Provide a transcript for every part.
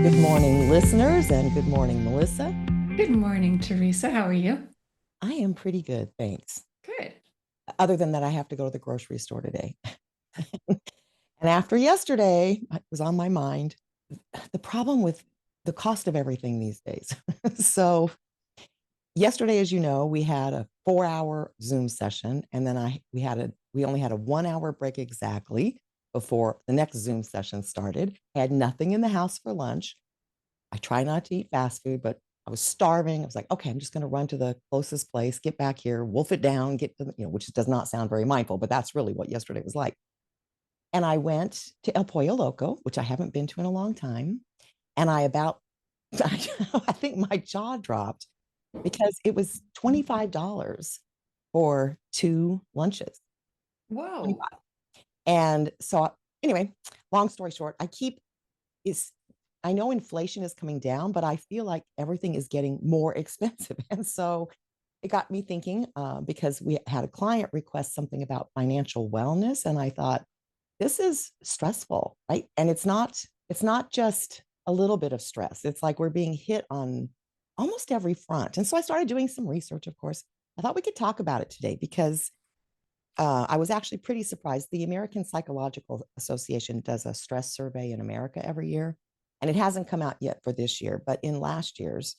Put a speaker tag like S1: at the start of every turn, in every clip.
S1: Good morning, listeners, and good morning, Melissa.
S2: Good morning, Teresa. How are you?
S1: I am pretty good, thanks.
S2: Good.
S1: Other than that, I have to go to the grocery store today. And after yesterday, it was on my mind the problem with the cost of everything these days. So, yesterday, as you know, we had a 4 hour Zoom session, and then we only had a 1 hour break exactly before the next Zoom session started. I had nothing in the house for lunch. I try not to eat fast food, but I was starving. I was like, okay, I'm just going to run to the closest place, get back here, wolf it down, get to, which does not sound very mindful, but that's really what yesterday was like. And I went to El Pollo Loco, which I haven't been to in a long time. And I think my jaw dropped because it was $25 for two lunches.
S2: Whoa.
S1: 25. And so, anyway, long story short, is I know inflation is coming down, but I feel like everything is getting more expensive. And so it got me thinking because we had a client request something about financial wellness. And I thought, this is stressful, right? And it's not just a little bit of stress. It's like we're being hit on almost every front. And so I started doing some research, of course. I thought we could talk about it today because I was actually pretty surprised. The American Psychological Association does a stress survey in America every year, and it hasn't come out yet for this year. But in last year's,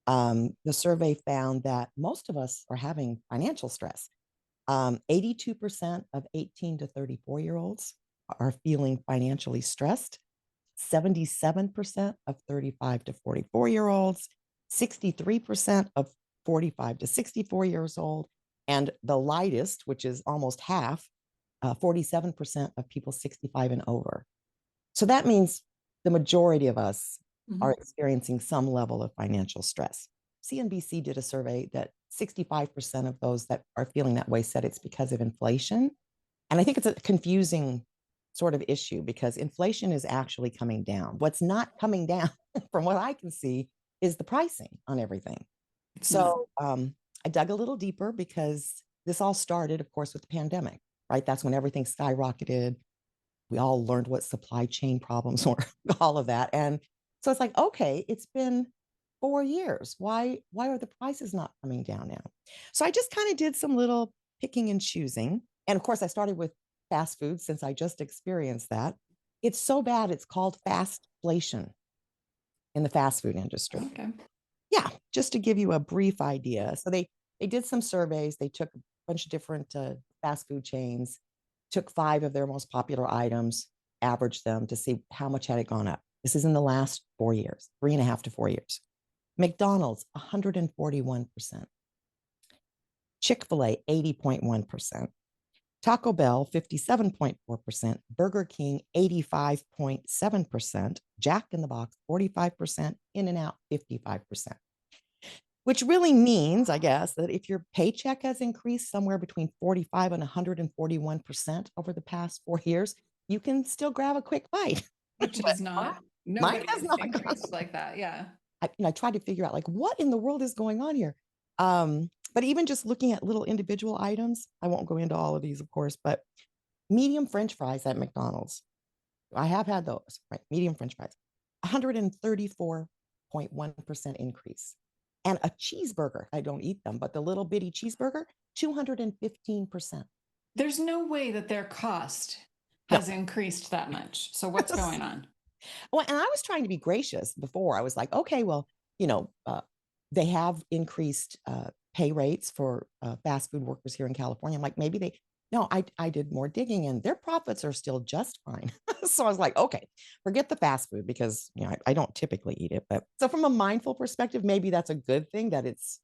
S1: the survey found that most of us are having financial stress. 82% of 18 to 34-year-olds are feeling financially stressed. 77% of 35 to 44-year-olds, 63% of 45 to 64 years old, and the lightest, which is almost half, 47% of people 65 and over. So that means the majority of us are
S2: Mhm.
S1: experiencing some level of financial stress. CNBC did a survey that 65% of those that are feeling that way said it's because of inflation. And I think it's a confusing sort of issue because inflation is actually coming down. What's not coming down, from what I can see, is the pricing on everything.
S2: It's not.
S1: So I dug a little deeper because this all started, of course, with the pandemic, right? That's when everything skyrocketed. We all learned what supply chain problems were, all of that. And so it's like, okay, it's been 4 years. Why are the prices not coming down now? So I just kind of did some little picking and choosing. And of course, I started with fast food since I just experienced that. It's so bad, it's called fastflation in the fast food industry.
S2: Okay.
S1: Yeah, just to give you a brief idea. So they did some surveys. They took a bunch of different fast food chains, took five of their most popular items, averaged them to see how much had it gone up. This is in the last 4 years, 3.5 to 4 years. McDonald's, 141%. Chick-fil-A, 80.1%. Taco Bell, 57.4%. Burger King, 85.7%. Jack in the Box, 45%. In-N-Out, 55%. Which really means, I guess, that if your paycheck has increased somewhere between 45 and 141% over the past 4 years, you can still grab a quick bite.
S2: Which
S1: But
S2: is not,
S1: mine
S2: nobody
S1: has
S2: has
S1: not gone.
S2: increased like that. Yeah.
S1: I tried to figure out like what in the world is going on here. But even just looking at little individual items, I won't go into all of these, of course, but medium French fries at McDonald's. I have had those, right? Medium French fries, 134.1% increase. And a cheeseburger, I don't eat them, but the little bitty cheeseburger, 215%.
S2: There's no way that their cost
S1: No.
S2: has increased that much. So what's going on?
S1: Well, and I was trying to be gracious before. I was like, okay, well, you know, uh, they have increased pay rates for fast food workers here in California. I'm like, maybe no, I did more digging and their profits are still just fine. So I was like, okay, forget the fast food because, I don't typically eat it. But so from a mindful perspective, maybe that's a good thing that it's,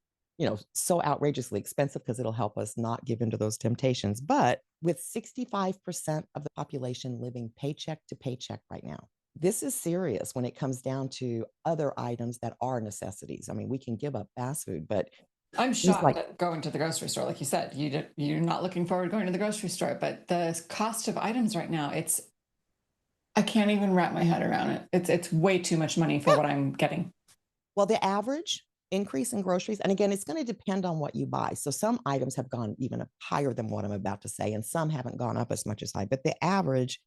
S1: so outrageously expensive because it'll help us not give into those temptations. But with 65% of the population living paycheck to paycheck right now, this is serious when it comes down to other items that are necessities. I mean, we can give up fast food, but
S2: I'm
S1: things
S2: shocked
S1: like,
S2: at going to the grocery store. Like you said, you're not looking forward to going to the grocery store, but the cost of items right now, I can't even wrap my head around it. It's way too much money for
S1: yeah,
S2: what I'm getting.
S1: well, the average increase in groceries, and again, it's going to depend on what you buy. So some items have gone even higher than what I'm about to say, and some haven't gone up as much as I, but the average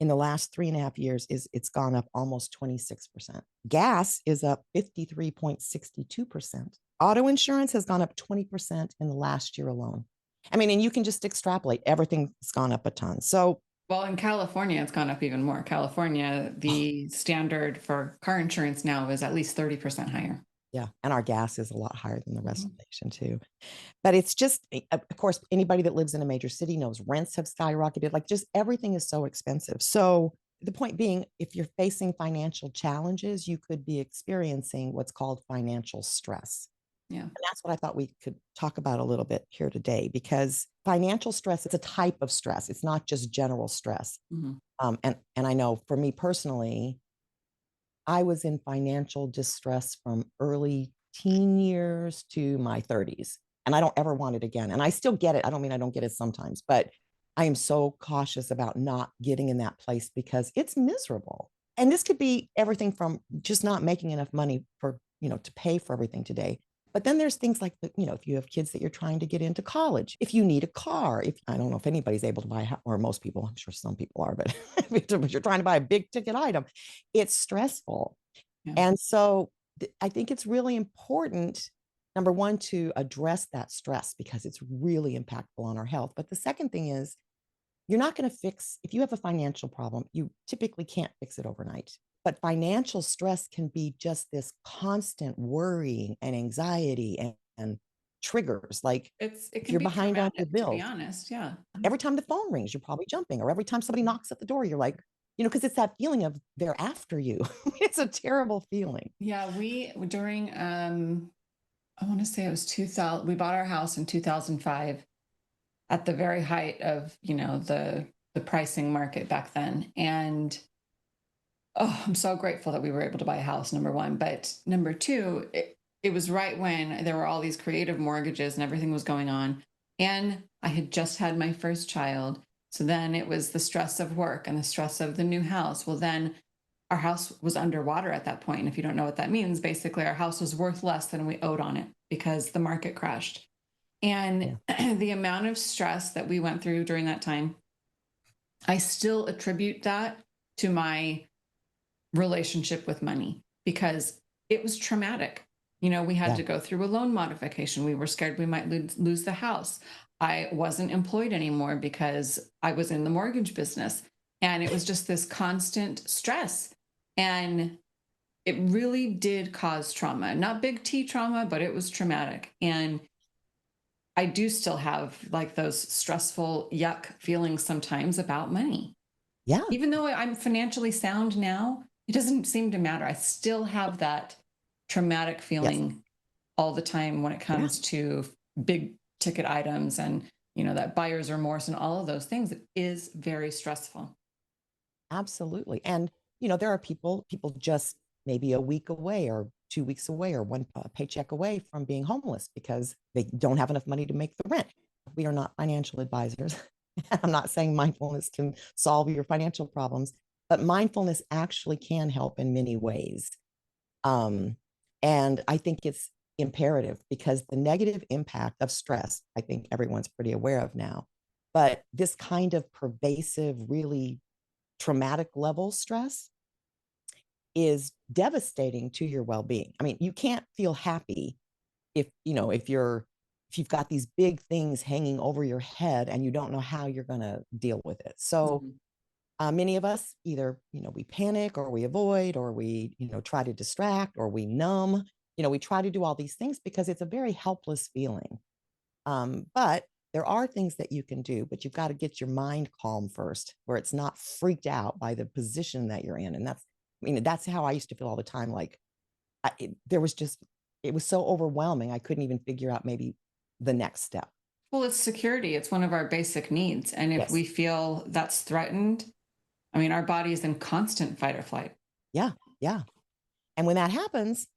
S1: in the last 3.5 years it's gone up almost 26%. Gas is up 53.62%. Auto insurance has gone up 20% in the last year alone. I mean, and you can just extrapolate, everything's gone up a ton. So,
S2: Well, in California, it's gone up even more. California, the standard for car insurance now is at least 30% higher.
S1: yeah, and our gas is a lot higher than the rest of
S2: Mhm.
S1: the nation too. But it's just, of course, anybody that lives in a major city knows rents have skyrocketed. Like, just everything is so expensive. So the point being, if you're facing financial challenges, you could be experiencing what's called financial stress.
S2: Yeah.
S1: And that's what I thought we could talk about a little bit here today, because financial stress is a type of stress. It's not just general stress.
S2: Mhm.
S1: And I know for me personally, I was in financial distress from early teen years to my 30s, and I don't ever want it again. And I still get it. I don't mean I don't get it sometimes, but I am so cautious about not getting in that place because it's miserable. And this could be everything from just not making enough money for, to pay for everything today. But then there's things like, if you have kids that you're trying to get into college, if you need a car, if I don't know if anybody's able to buy, or most people, I'm sure some people are, but if you're trying to buy a big ticket item, it's stressful.
S2: Yeah.
S1: And so I think it's really important, number one, to address that stress because it's really impactful on our health. But the second thing is, you're not going to fix, if you have a financial problem, you typically can't fix it overnight. But financial stress can be just this constant worrying and anxiety and triggers. Like,
S2: It
S1: if
S2: can
S1: you're
S2: be
S1: behind on your
S2: traumatic, to be
S1: bills,
S2: honest. Yeah.
S1: every time the phone rings, you're probably jumping, or every time somebody knocks at the door, you're like, because it's that feeling of they're after you. It's a terrible feeling.
S2: Yeah, we during I want to say it was 2000, we bought our house in 2005 at the very height of, the pricing market back then. And oh, I'm so grateful that we were able to buy a house, number one. But number two, it was right when there were all these creative mortgages and everything was going on. And I had just had my first child. So then it was the stress of work and the stress of the new house. Well, then our house was underwater at that point. And if you don't know what that means, basically our house was worth less than we owed on it because the market crashed. And
S1: Yeah.
S2: the amount of stress that we went through during that time, I still attribute that to my relationship with money because it was traumatic. We had
S1: Yeah.
S2: to go through a loan modification. We were scared we might lose the house. I wasn't employed anymore because I was in the mortgage business. And it was just this constant stress. And it really did cause trauma, not big T trauma, but it was traumatic. And I do still have like those stressful, yuck feelings sometimes about money.
S1: Yeah.
S2: Even though I'm financially sound now, it doesn't seem to matter. I still have that traumatic
S1: Yes.
S2: feeling all the time when it
S1: Yeah.
S2: comes to big ticket items and, that buyer's remorse and all of those things. It is very stressful.
S1: Absolutely. And, there are people just maybe a week away or 2 weeks away or one paycheck away from being homeless because they don't have enough money to make the rent. We are not financial advisors. I'm not saying mindfulness can solve your financial problems, but mindfulness actually can help in many ways. Um, and I think it's imperative because the negative impact of stress, I think everyone's pretty aware of now. But this kind of pervasive, really traumatic level stress is devastating to your well-being. I mean, you can't feel happy if you've got these big things hanging over your head and you don't know how you're going to deal with it. So
S2: Mhm.
S1: many of us either, we panic or we avoid or we, try to distract or we numb. We try to do all these things because it's a very helpless feeling. But there are things that you can do, but you've got to get your mind calm first, where it's not freaked out by the position that you're in. And that's how I used to feel all the time. Like there was just, it was so overwhelming. I couldn't even figure out maybe the next step.
S2: Well, it's security. It's one of our basic needs. And if
S1: Yes.
S2: we feel that's threatened, I mean, our body is in constant fight or flight.
S1: Yeah. Yeah. And when that happens,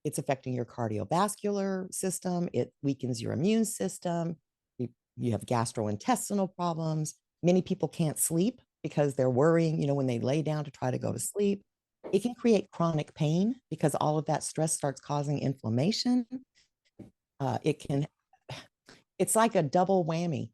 S1: it's affecting your cardiovascular system. It weakens your immune system. You have gastrointestinal problems. Many people can't sleep because they're worrying, when they lay down to try to go to sleep. It can create chronic pain because all of that stress starts causing inflammation. It can, it's like a double whammy.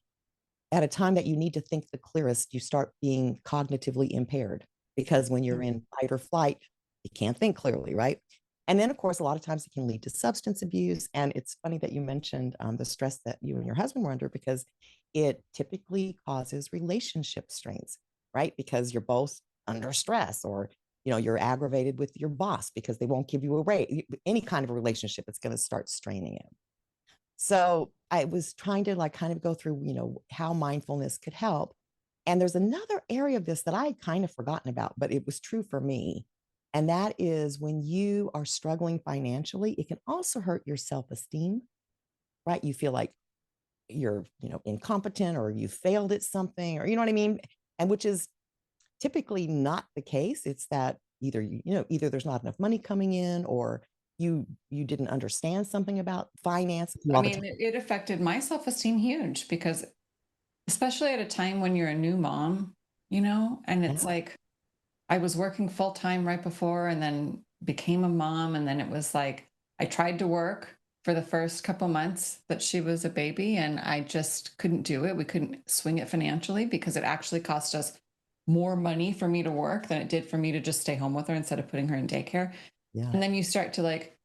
S1: at a time that you need to think the clearest, you start being cognitively impaired because when you're
S2: Mm.
S1: in fight or flight, you can't think clearly, right? And then, of course, a lot of times it can lead to substance abuse. And it's funny that you mentioned the stress that you and your husband were under because it typically causes relationship strains, right? Because you're both under stress, or you're aggravated with your boss because they won't give you a raise. Any kind of a relationship, it's going to start straining it. So I was trying to like kind of go through, how mindfulness could help. And there's another area of this that I had kind of forgotten about, but it was true for me. And that is when you are struggling financially, it can also hurt your self-esteem, right? You feel like you're, incompetent, or you failed at something, or you know what I mean? And which is typically not the case. It's that either there's not enough money coming in, or you didn't understand something about finance
S2: I
S1: all the
S2: mean,
S1: time.
S2: it affected my self-esteem huge because especially at a time when you're a new mom, and it's
S1: Yeah.
S2: like I was working full time right before and then became a mom. And then it was like I tried to work for the first couple months that she was a baby and I just couldn't do it. We couldn't swing it financially because it actually cost us more money for me to work than it did for me to just stay home with her instead of putting her in daycare.
S1: Yeah.
S2: And then you start to like,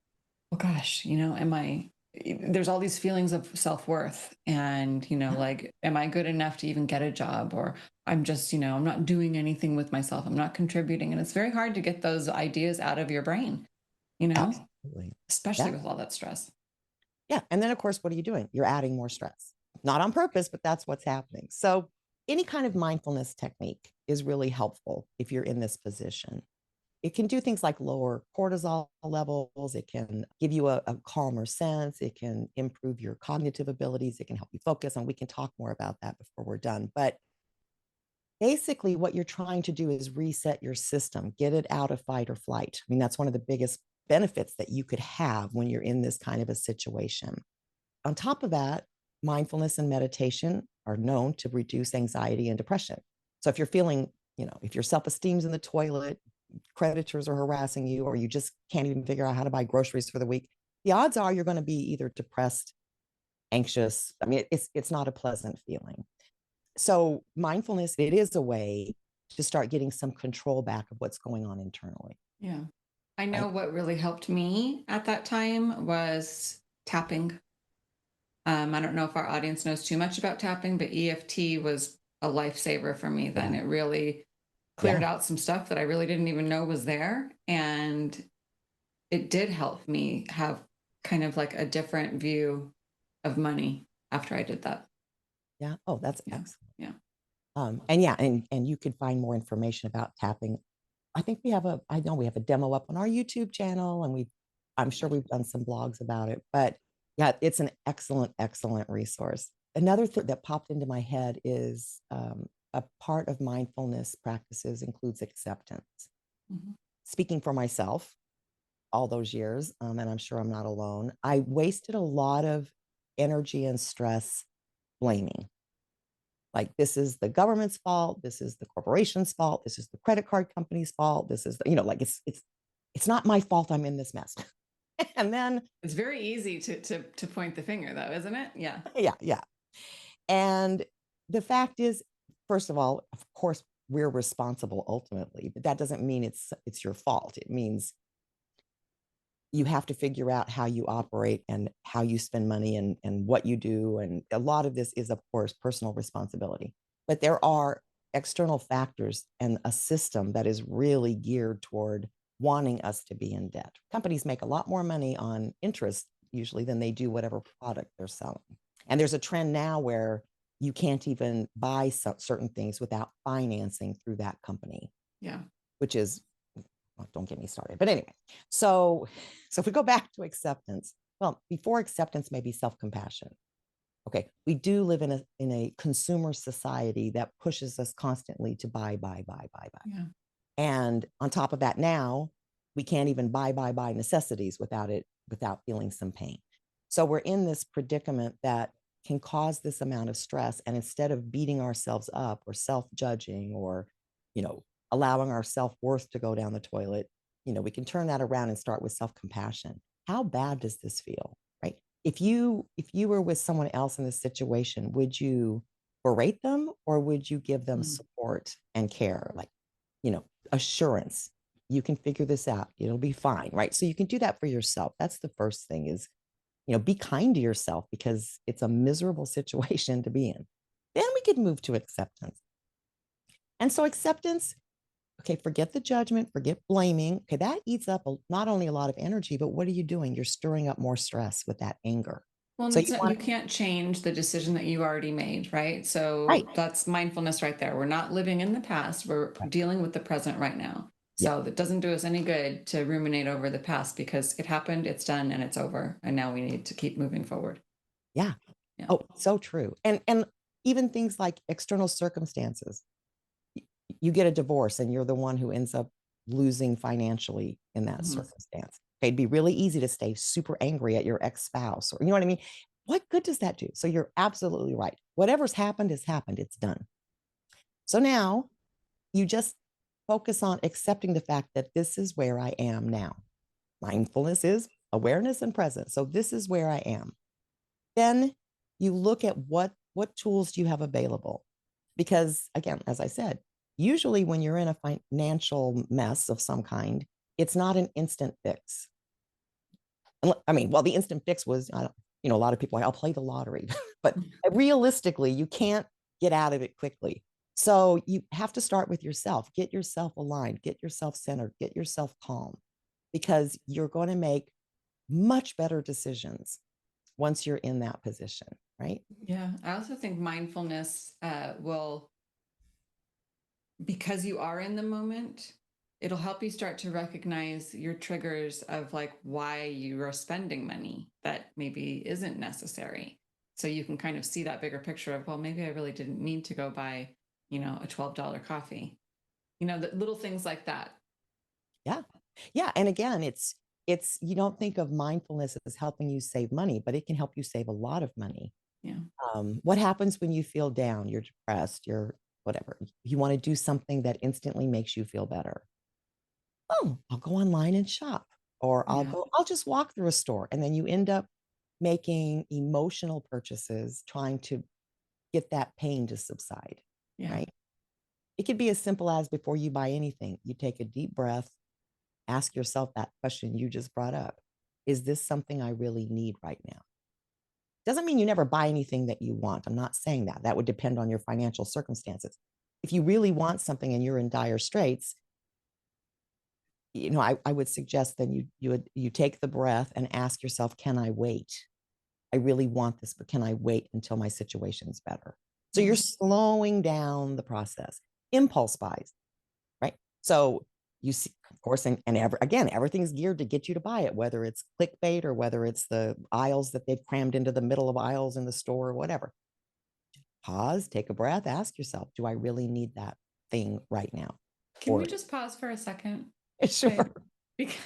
S2: oh gosh, am I, there's all these feelings of self-worth and,
S1: Yeah.
S2: like, am I good enough to even get a job? Or I'm just, I'm not doing anything with myself. I'm not contributing. And it's very hard to get those ideas out of your brain,
S1: Absolutely.
S2: especially
S1: Yeah.
S2: with all that stress.
S1: Yeah. And then, of course, what are you doing? You're adding more stress, not on purpose, but that's what's happening. So, any kind of mindfulness technique is really helpful if you're in this position. It can do things like lower cortisol levels. It can give you a calmer sense. It can improve your cognitive abilities. It can help you focus. And we can talk more about that before we're done. But basically, what you're trying to do is reset your system, get it out of fight or flight. I mean, that's one of the biggest benefits that you could have when you're in this kind of a situation. On top of that, mindfulness and meditation are known to reduce anxiety and depression. So if you're feeling, if your self-esteem's in the toilet, creditors are harassing you, or you just can't even figure out how to buy groceries for the week, the odds are you're going to be either depressed, anxious. I mean, it's not a pleasant feeling. So mindfulness, it is a way to start getting some control back of what's going on internally,
S2: Yeah. I know
S1: right?
S2: what really helped me at that time was tapping. I don't know if our audience knows too much about tapping, but EFT was a lifesaver for me then.
S1: Yeah.
S2: It really cleared
S1: Yeah.
S2: out some stuff that I really didn't even know was there. And it did help me have kind of like a different view of money after I did that.
S1: Yeah. Oh, that's
S2: Yeah.
S1: excellent.
S2: Yeah.
S1: And yeah, and you can find more information about tapping. I know we have a demo up on our YouTube channel, and I'm sure we've done some blogs about it, but yeah, it's an excellent, excellent resource. Another thing that popped into my head is a part of mindfulness practices includes acceptance.
S2: Mhm.
S1: Speaking for myself, all those years, and I'm sure I'm not alone, I wasted a lot of energy and stress blaming. Like, this is the government's fault, this is the corporation's fault, this is the credit card company's fault, this is like it's not my fault I'm in this mess. And then
S2: It's very easy to point the finger though, isn't it? Yeah.
S1: yeah, yeah. And the fact is, first of all, of course, we're responsible ultimately, but that doesn't mean it's your fault. It means you have to figure out how you operate and how you spend money, and what you do. And a lot of this is, of course, personal responsibility. But there are external factors and a system that is really geared toward wanting us to be in debt. Companies make a lot more money on interest usually than they do whatever product they're selling. And there's a trend now where you can't even buy certain things without financing through that company,
S2: Yeah.
S1: which is, well, don't get me started. But anyway, so if we go back to acceptance, well, before acceptance, maybe self-compassion. Okay, we do live in a consumer society that pushes us constantly to buy, buy, buy, buy, buy.
S2: Yeah.
S1: And on top of that, now we can't even buy necessities without feeling some pain. So we're in this predicament that can cause this amount of stress. And instead of beating ourselves up or self-judging, or, you know, allowing our self-worth to go down the toilet, we can turn that around and start with self-compassion. How bad does this feel? Right? If you were with someone else in this situation, would you berate them, or would you give them
S2: Mm.
S1: support and care, like, assurance? You can figure this out. It'll be fine, right? So you can do that for yourself. That's the first thing is, be kind to yourself because it's a miserable situation to be in. Then we could move to acceptance. And so acceptance, okay, forget the judgment, forget blaming. Okay, that eats up not only a lot of energy, but what are you doing? You're stirring up more stress with that anger.
S2: Well, and
S1: So you
S2: it's not,
S1: want
S2: you can't change the decision that you already made, right?
S1: right,
S2: So that's mindfulness right there. We're not living in the past, we're
S1: right.
S2: dealing with the present right now.
S1: Yeah,
S2: So that doesn't do us any good to ruminate over the past because it happened, it's done, and it's over. And now we need to keep moving forward.
S1: yeah.
S2: Yeah.
S1: Oh, so true. And even things like external circumstances. Y- You get a divorce and you're the one who ends up losing financially in that
S2: Mhm.
S1: circumstance. Okay, it'd be really easy to stay super angry at your ex-spouse, or you know what I mean? What good does that do? So you're absolutely right. Whatever's happened has happened. It's done. So now you just focus on accepting the fact that this is where I am now. Mindfulness is awareness and presence. So this is where I am. Then you look at what tools do you have available? Because again, as I said, usually when you're in a financial mess of some kind, it's not an instant fix. I mean, well, the instant fix was, a lot of people, I'll play the lottery, but realistically, you can't get out of it quickly. So you have to start with yourself, get yourself aligned, get yourself centered, get yourself calm, because you're going to make much better decisions once you're in that position, right?
S2: Yeah. I also think mindfulness will, because you are in the moment, it'll help you start to recognize your triggers of like why you are spending money that maybe isn't necessary. So you can kind of see that bigger picture of, well, maybe I really didn't need to go buy, a $12 coffee. The little things like that.
S1: Yeah. Yeah. And again, it's you don't think of mindfulness as helping you save money, but it can help you save a lot of money.
S2: Yeah.
S1: What happens when you feel down, you're depressed, you're whatever? You want to do something that instantly makes you feel better. Oh, I'll go online and shop, or
S2: Yeah.
S1: I'll just walk through a store. And then you end up making emotional purchases, trying to get that pain to subside,
S2: Yeah.
S1: right? It could be as simple as before you buy anything, you take a deep breath, ask yourself that question you just brought up. Is this something I really need right now? Doesn't mean you never buy anything that you want. I'm not saying that. That would depend on your financial circumstances. If you really want something and you're in dire straits, I would suggest then you take the breath and ask yourself, can I wait? I really want this, but can I wait until my situation's better? So
S2: Yeah.
S1: you're slowing down the process. Impulse buys, right? So you see, of course, again, everything's geared to get you to buy it, whether it's clickbait or whether it's the aisles that they've crammed into the middle of aisles in the store or whatever. Pause, take a breath, ask yourself, do I really need that thing right now?
S2: Can we
S1: Or
S2: just pause for a second?
S1: sure.
S2: Because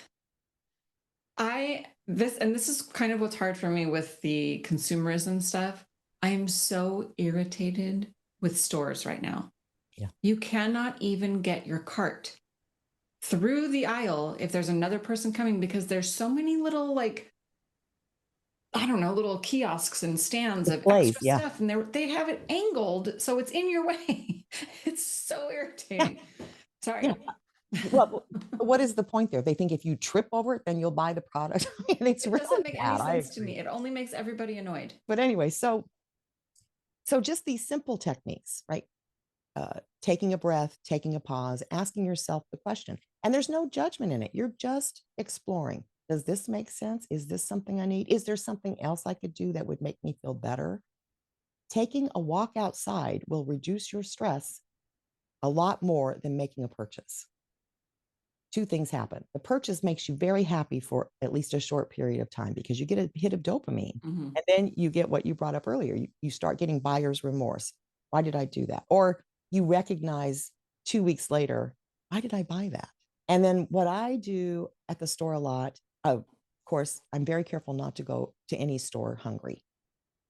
S2: this is kind of what's hard for me with the consumerism stuff. I am so irritated with stores right now.
S1: Yeah.
S2: You cannot even get your cart through the aisle if there's another person coming because there's so many little like I don't know, little kiosks and stands of
S1: Displays.
S2: extra
S1: Yeah.
S2: stuff and they have it angled so it's in your way. It's so
S1: Yeah.
S2: irritating.
S1: Yeah.
S2: Sorry.
S1: Well, what is the point there? They think if you trip over it, then you'll buy the product. I mean, it's
S2: It doesn't
S1: really
S2: make any
S1: bad. I
S2: sense to
S1: agree.
S2: me. It only makes everybody annoyed.
S1: But anyway, so just these simple techniques, right? Taking a breath, taking a pause, asking yourself the question. And there's no judgment in it. You're just exploring. Does this make sense? Is this something I need? Is there something else I could do that would make me feel better? Taking a walk outside will reduce your stress a lot more than making a purchase. Two things happen. The purchase makes you very happy for at least a short period of time because you get a hit of dopamine.
S2: Mhm.
S1: And then you get what you brought up earlier. You start getting buyer's remorse. Why did I do that? Or you recognize 2 weeks later, why did I buy that? And then what I do at the store a lot, of course, I'm very careful not to go to any store hungry,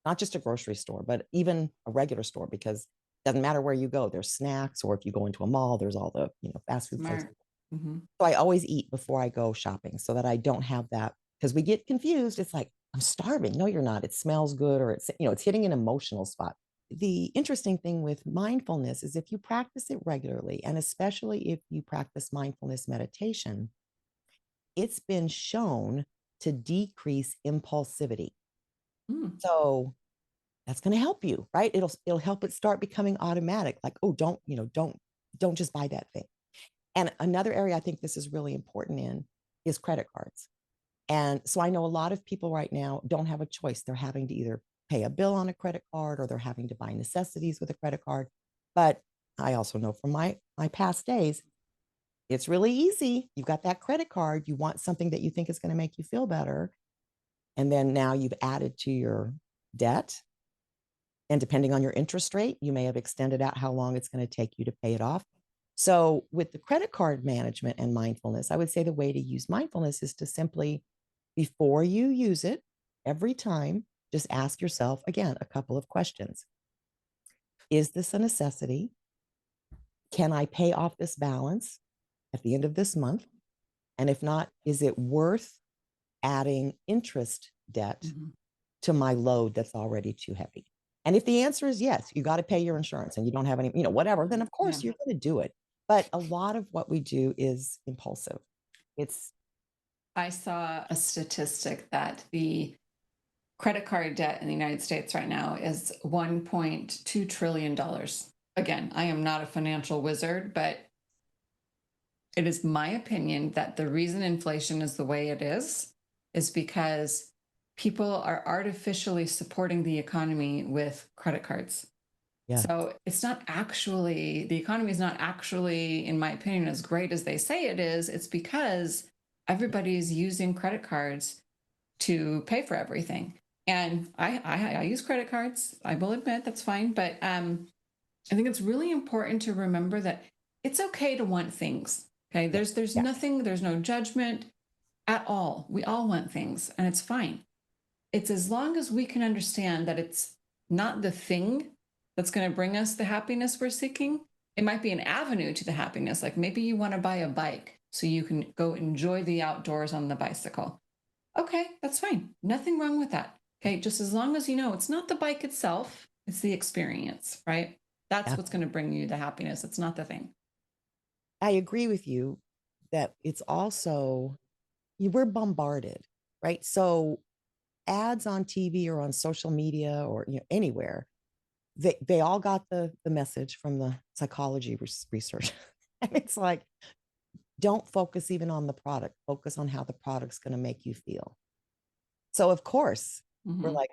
S1: not just a grocery store, but even a regular store, because it doesn't matter where you go, there's snacks, or if you go into a mall, there's all the, fast food places.
S2: Smart. Mhm.
S1: So I always eat before I go shopping so that I don't have that, because we get confused. It's like, I'm starving. No, you're not. It smells good, or it's hitting an emotional spot. the interesting thing with mindfulness is if you practice it regularly, and especially if you practice mindfulness meditation, it's been shown to decrease impulsivity.
S2: Mm,
S1: So that's going to help you, right? It'll help it start becoming automatic. Like, oh, don't just buy that thing. And another area I think this is really important in is credit cards. And so I know a lot of people right now don't have a choice. They're having to either pay a bill on a credit card or they're having to buy necessities with a credit card. But I also know from my past days, it's really easy. You've got that credit card, you want something that you think is going to make you feel better, and then now you've added to your debt, and depending on your interest rate, you may have extended out how long it's going to take you to pay it off. So, with the credit card management and mindfulness, I would say the way to use mindfulness is to simply, before you use it, every time, just ask yourself again a couple of questions. Is this a necessity? Can I pay off this balance at the end of this month? And if not, is it worth adding interest debt
S2: mhm.
S1: to my load that's already too heavy? And if the answer is yes, you got to pay your insurance and you don't have any, whatever, then of
S2: Yeah.
S1: course you're going to do it. But a lot of what we do is impulsive. It's,
S2: I saw a statistic that the credit card debt in the United States right now is $1.2 trillion. Dollars. Again, I am not a financial wizard, but it is my opinion that the reason inflation is the way it is because people are artificially supporting the economy with credit cards.
S1: yeah,
S2: So it's not actually, the economy is not actually, in my opinion, as great as they say it is. It's because everybody's using credit cards to pay for everything. And I use credit cards. I will admit that's fine, but I think it's really important to remember that it's okay to want things. Okay,
S1: yeah,
S2: there's
S1: yeah,
S2: nothing, there's no judgment at all. We all want things, and it's fine. It's as long as we can understand that it's not the thing that's going to bring us the happiness we're seeking. It might be an avenue to the happiness. Like maybe you want to buy a bike so you can go enjoy the outdoors on the bicycle. Okay, that's fine. Nothing wrong with that. Okay, just as long as you know it's not the bike itself, it's the experience, right? That's
S1: yeah.
S2: what's going to bring you the happiness. It's not the thing.
S1: I agree with you that it's also, we're bombarded, right? So ads on TV or on social media or anywhere, they all got the message from the psychology research. And it's like, don't focus even on the product, focus on how the product's going to make you feel. So of course, we're
S2: Hmm.
S1: like,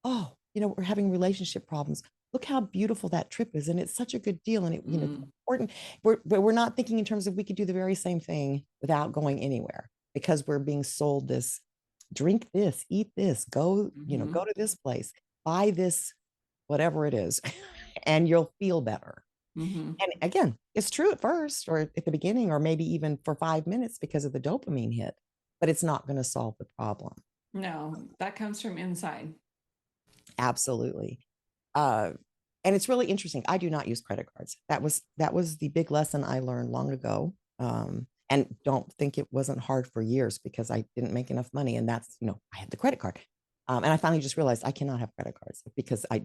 S1: oh, we're having relationship problems. Look how beautiful that trip is, and it's such a good deal, and it's
S2: Mm,
S1: important. But we're not thinking in terms of we could do the very same thing without going anywhere because we're being sold this: drink this, eat this, go, go
S2: hmm.
S1: to this place, buy this, whatever it is, and you'll feel better.
S2: Hmm.
S1: And again, it's true at first, or at the beginning, or maybe even for 5 minutes because of the dopamine hit, but it's not going to solve the problem.
S2: No, that comes from inside.
S1: Absolutely. Uh, and it's really interesting. I do not use credit cards. That was the big lesson I learned long ago. And don't think it wasn't hard for years because I didn't make enough money, and that's I had the credit card. And I finally just realized I cannot have credit cards because I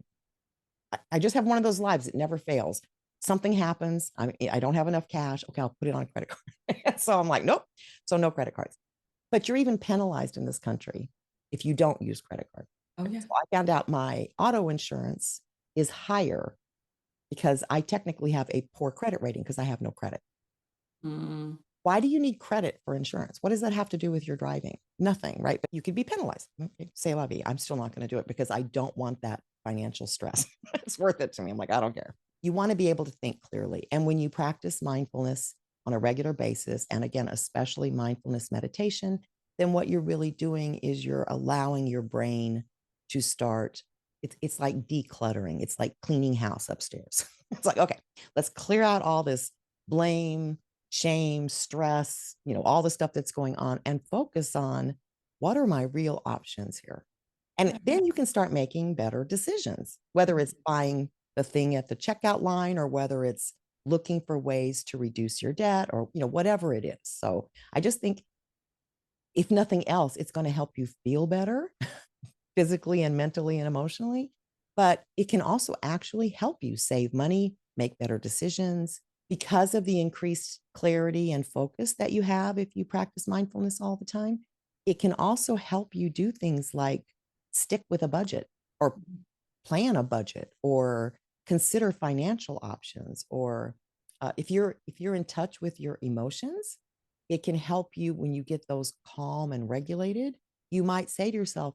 S1: just have one of those lives. It never fails. Something happens. I don't have enough cash. Okay, I'll put it on a credit card. So I'm like, nope. So no credit cards. But you're even penalized in this country if you don't use credit card.
S2: Oh, yeah.
S1: So I found out my auto insurance is higher because I technically have a poor credit rating because I have no credit.
S2: Mm,
S1: Why do you need credit for insurance? What does that have to do with your driving? Nothing, right? But you could be penalized. Okay, say la vie. I'm still not going to do it because I don't want that financial stress. It's worth it to me. I'm like, I don't care. You want to be able to think clearly. And when you practice mindfulness on a regular basis, and again, especially mindfulness meditation, then what you're really doing is you're allowing your brain to start. It's like decluttering. It's like cleaning house upstairs. It's like, okay, let's clear out all this blame, shame, stress, all the stuff that's going on, and focus on what are my real options here. And
S2: yeah.
S1: then you can start making better decisions, whether it's
S2: Mhm.
S1: buying the thing at the checkout line or whether it's looking for ways to reduce your debt or whatever it is. So I just think if nothing else, it's going to help you feel better physically and mentally and emotionally. but it can also actually help you save money, make better decisions because of the increased clarity and focus that you have if you practice mindfulness all the time. It can also help you do things like stick with a budget or plan a budget or consider financial options or if you're in touch with your emotions, it can help you when you get those calm and regulated. You might say to yourself,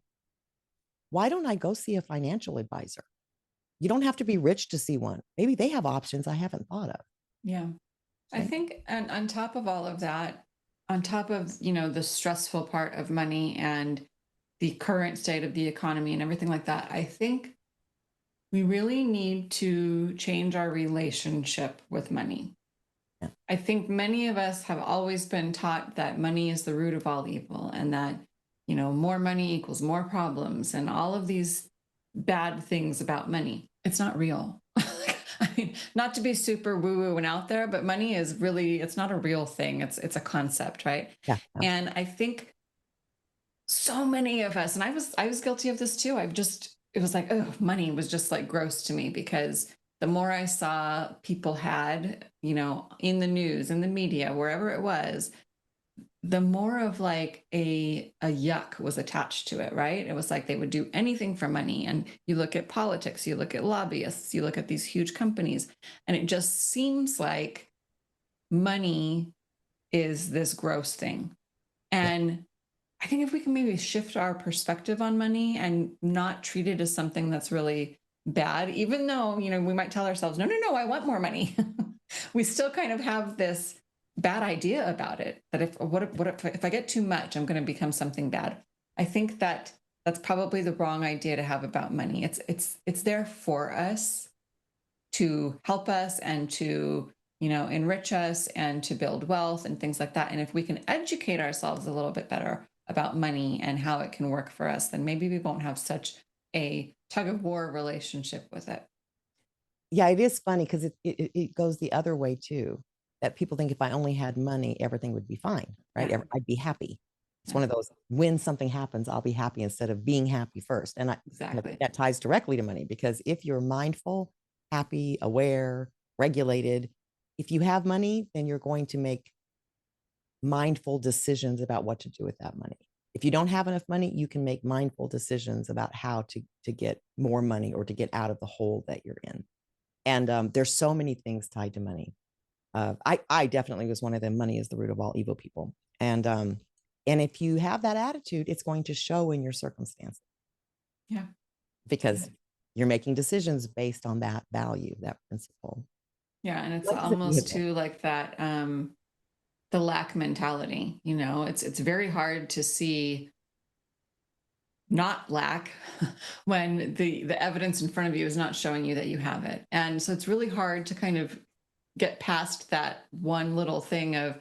S1: why don't I go see a financial advisor? You don't have to be rich to see one. Maybe they have options I haven't thought of.
S2: Yeah. I
S1: Right?
S2: think, and on top of all of that, on top of, you know, the stressful part of money and the current state of the economy and everything like that, I think we really need to change our relationship with money.
S1: Yeah.
S2: I think many of us have always been taught that money is the root of all evil and that, you know, more money equals more problems and all of these bad things about money. It's not real. I mean, not to be super woo woo and out there, but money is really, it's not a real thing. It's a concept, right?
S1: Yeah.
S2: And I think so many of us, and I was guilty of this too. I've just, it was like, oh, money was just like gross to me because the more I saw people had, you know, in the news, in the media, wherever it was, the more of like a yuck was attached to it, right? It was like they would do anything for money. And you look at politics, you look at lobbyists, you look at these huge companies, and it just seems like money is this gross thing.
S1: Yeah.
S2: And I think if we can maybe shift our perspective on money and not treat it as something that's really bad, even though, you know, we might tell ourselves, no, no, no, I want more money. We still kind of have this bad idea about it that if if I get too much, I'm going to become something bad. I think that that's probably the wrong idea to have about money. It's there for us to help us and to, you know, enrich us and to build wealth and things like that. And if we can educate ourselves a little bit better about money and how it can work for us, then maybe we won't have such a tug of war relationship with it.
S1: Yeah, it is funny because it goes the other way too. That people think if I only had money, everything would be fine, right?
S2: Yeah,
S1: I'd be happy. It's
S2: yeah,
S1: one of those when something happens, I'll be happy instead of being happy first. And I think
S2: exactly.
S1: that ties directly to money because if you're mindful, happy, aware, regulated, if you have money, then you're going to make mindful decisions about what to do with that money. If you don't have enough money, you can make mindful decisions about how to get more money or to get out of the hole that you're in. And there's so many things tied to money. I definitely was one of them. Money is the root of all evil people. And if you have that attitude, it's going to show in your circumstances
S2: Yeah.
S1: because you're making decisions based on that value, that principle.
S2: Yeah. And it's
S1: Life is a
S2: almost
S1: vehicle.
S2: too like that the lack mentality, you know, it's very hard to see not lack when the evidence in front of you is not showing you that you have it. And so it's really hard to kind of get past that one little thing of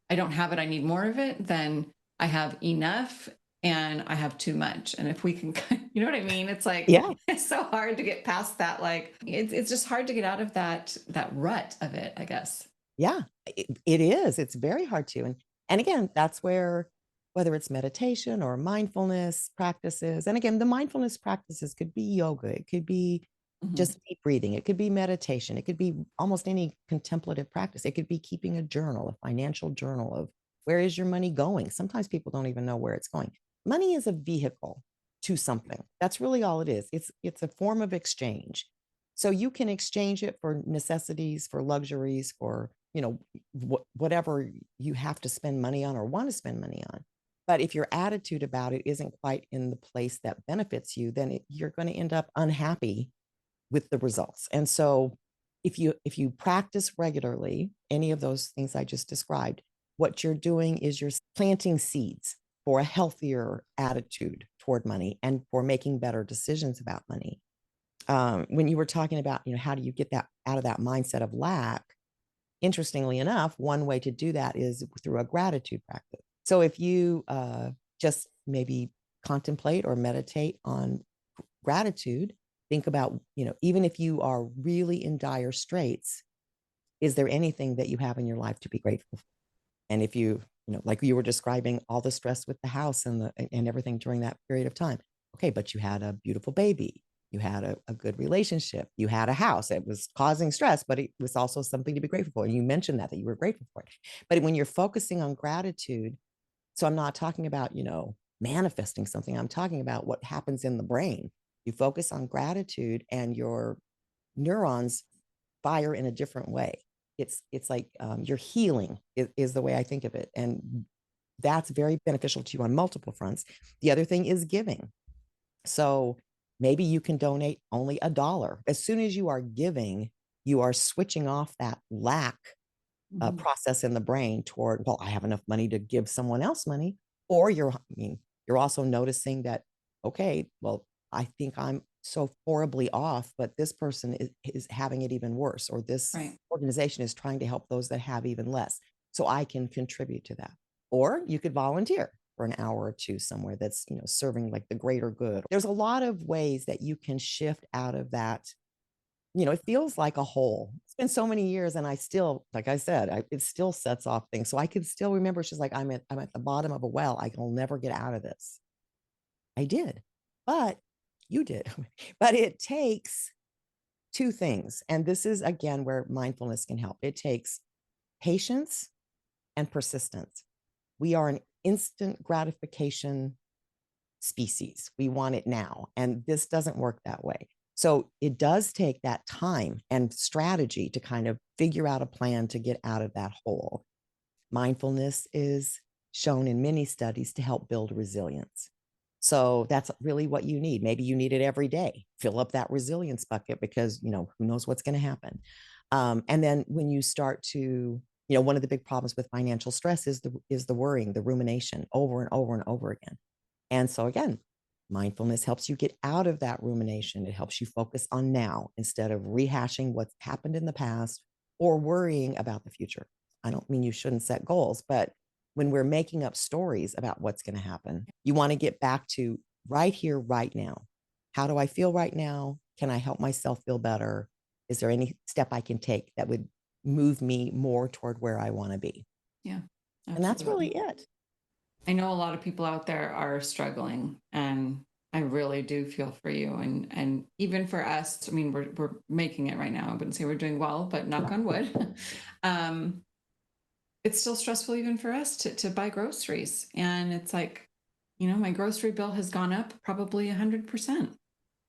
S2: I don't have it, I need more of it, then I have enough and I have too much. And if we can you know what I mean? It's like
S1: Yeah,
S2: it's so hard to get past that. Like it's just hard to get out of that rut of it, I guess.
S1: yeah, it is. It's very hard to. And again, that's where whether it's meditation or mindfulness practices, and again, the mindfulness practices could be yoga, it could be
S2: Mhm.
S1: just deep breathing, it could be meditation, it could be almost any contemplative practice. It could be keeping a journal, a financial journal of where is your money going? Sometimes people don't even know where it's going. Money is a vehicle to something. That's really all it is. It's a form of exchange. So you can exchange it for necessities, for luxuries, for, whatever you have to spend money on or want to spend money on. But if your attitude about it isn't quite in the place that benefits you, then you're going to end up unhappy with the results. And so if you practice regularly any of those things I just described, what you're doing is you're planting seeds for a healthier attitude toward money and for making better decisions about money. When you were talking about, how do you get that out of that mindset of lack? Interestingly enough, one way to do that is through a gratitude practice. So if you just maybe contemplate or meditate on gratitude, think about, even if you are really in dire straits, is there anything that you have in your life to be grateful for? And if like you were describing all the stress with the house and everything during that period of time. Okay, but you had a beautiful baby. You had a good relationship. You had a house. It was causing stress, but it was also something to be grateful for. And you mentioned that you were grateful for it. But when you're focusing on gratitude, so I'm not talking about, manifesting something. I'm talking about what happens in the brain. You focus on gratitude and your neurons fire in a different way. It's like you're healing is the way I think of it. And that's very beneficial to you on multiple fronts. The other thing is giving. So maybe you can donate only $1. As soon as you are giving, you are switching off that lack
S2: Mhm.
S1: process in the brain toward, well, I have enough money to give someone else money. Or you're also noticing that, okay, well, I think I'm so horribly off, but this person is having it even worse, or this
S2: Right.
S1: organization is trying to help those that have even less. So I can contribute to that. Or you could volunteer for an hour or two somewhere that's, serving like the greater good. There's a lot of ways that you can shift out of that. It feels like a hole. It's been so many years and I still, like I said, it still sets off things. So I can still remember she's like, I'm at the bottom of a well. I will never get out of this. I did, but you did. But it takes two things. And this is again where mindfulness can help. It takes patience and persistence. We are an instant gratification species. We want it now. And this doesn't work that way. So it does take that time and strategy to kind of figure out a plan to get out of that hole. Mindfulness is shown in many studies to help build resilience. So that's really what you need. Maybe you need it every day. Fill up that resilience bucket because, who knows what's going to happen. And then when you start to, one of the big problems with financial stress is the worrying, the rumination over and over and over again. And so again, mindfulness helps you get out of that rumination. It helps you focus on now instead of rehashing what's happened in the past or worrying about the future. I don't mean you shouldn't set goals, but when we're making up stories about what's going to happen, you want to get back to right here, right now. How do I feel right now? Can I help myself feel better? Is there any step I can take that would move me more toward where I want to be?
S2: Yeah,
S1: And that's really
S2: absolutely.
S1: it.
S2: I know a lot of people out there are struggling, and I really do feel for you. And even for us, I mean, we're making it right now. I wouldn't say we're doing well, but knock on wood. um, it's still stressful even for us to buy groceries. And it's like, my grocery bill has gone up probably 100%.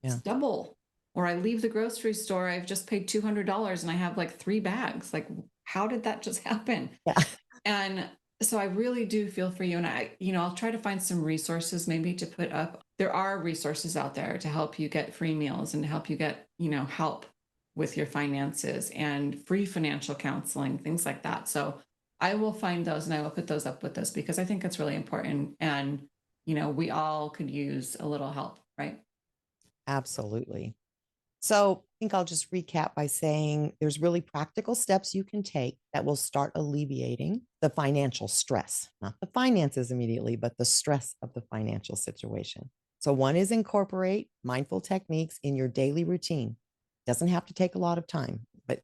S2: It's
S1: Yeah.
S2: double. Or I leave the grocery store, I've just paid $200 and I have like 3 bags. Like, how did that just happen?
S1: Yeah.
S2: And so I really do feel for you. And I'll try to find some resources maybe to put up. There are resources out there to help you get free meals and to help you get, help with your finances and free financial counseling, things like that. So I will find those and I will put those up with us because I think it's really important. And, we all could use a little help, right?
S1: Absolutely. So I think I'll just recap by saying there's really practical steps you can take that will start alleviating the financial stress, not the finances immediately, but the stress of the financial situation. So one is incorporate mindful techniques in your daily routine. Doesn't have to take a lot of time, but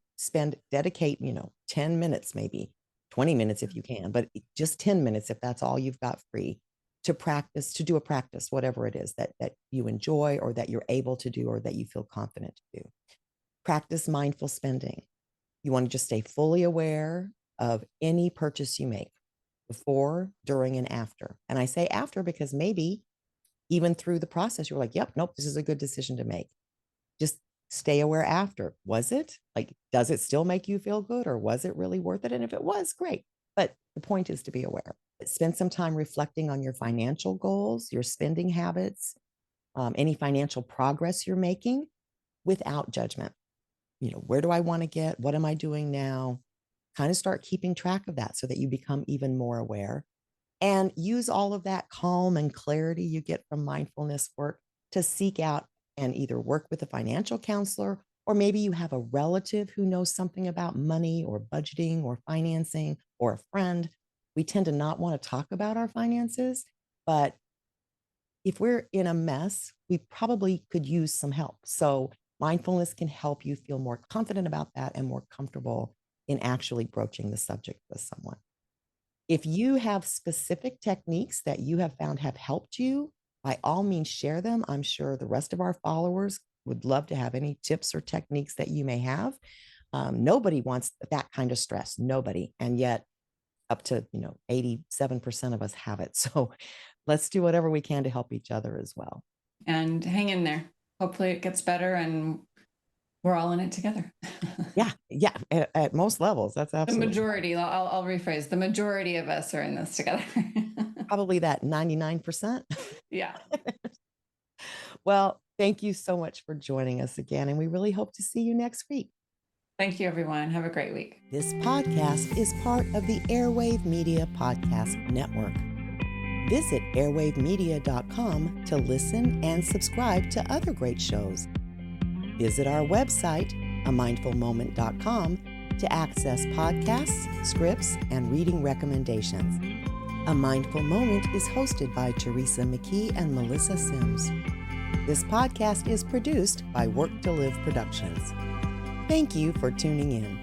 S1: dedicate, 10 minutes, maybe 20 minutes if you can, but just 10 minutes if that's all you've got free to practice, to do a practice, whatever it is that you enjoy or that you're able to do or that you feel confident to do. Practice mindful spending. You want to just stay fully aware of any purchase you make before, during, and after. And I say after because maybe even through the process, you're like, yep, nope, this is a good decision to make. Just stay aware after. Was it? Like, does it still make you feel good or was it really worth it? And if it was, great. But the point is to be aware. Spend some time reflecting on your financial goals, your spending habits, any financial progress you're making without judgment. Where do I want to get? What am I doing now? Kind of start keeping track of that so that you become even more aware and use all of that calm and clarity you get from mindfulness work to seek out and either work with a financial counselor, or maybe you have a relative who knows something about money or budgeting or financing, or a friend. We tend to not want to talk about our finances, but if we're in a mess, we probably could use some help. So mindfulness can help you feel more confident about that and more comfortable in actually broaching the subject with someone. If you have specific techniques that you have found have helped you, by all means share them. I'm sure the rest of our followers would love to have any tips or techniques that you may have. Nobody wants that kind of stress, nobody. And yet up to, 87% of us have it. So let's do whatever we can to help each other as well.
S2: And hang in there. Hopefully it gets better and we're all in it together.
S1: Yeah. Yeah. At most levels. That's
S2: The
S1: absolutely
S2: majority, I'll rephrase, the majority of us are in this together.
S1: probably that 99%.
S2: Yeah.
S1: Well, thank you so much for joining us again. And we really hope to see you next week.
S2: Thank you, everyone. Have a great week.
S1: This podcast is part of the Airwave Media Podcast Network. Visit airwavemedia.com to listen and subscribe to other great shows. Visit our website, amindfulmoment.com, to access podcasts, scripts, and reading recommendations. A Mindful Moment is hosted by Teresa McKee and Melissa Sims. This podcast is produced by Work to Live Productions. Thank you for tuning in.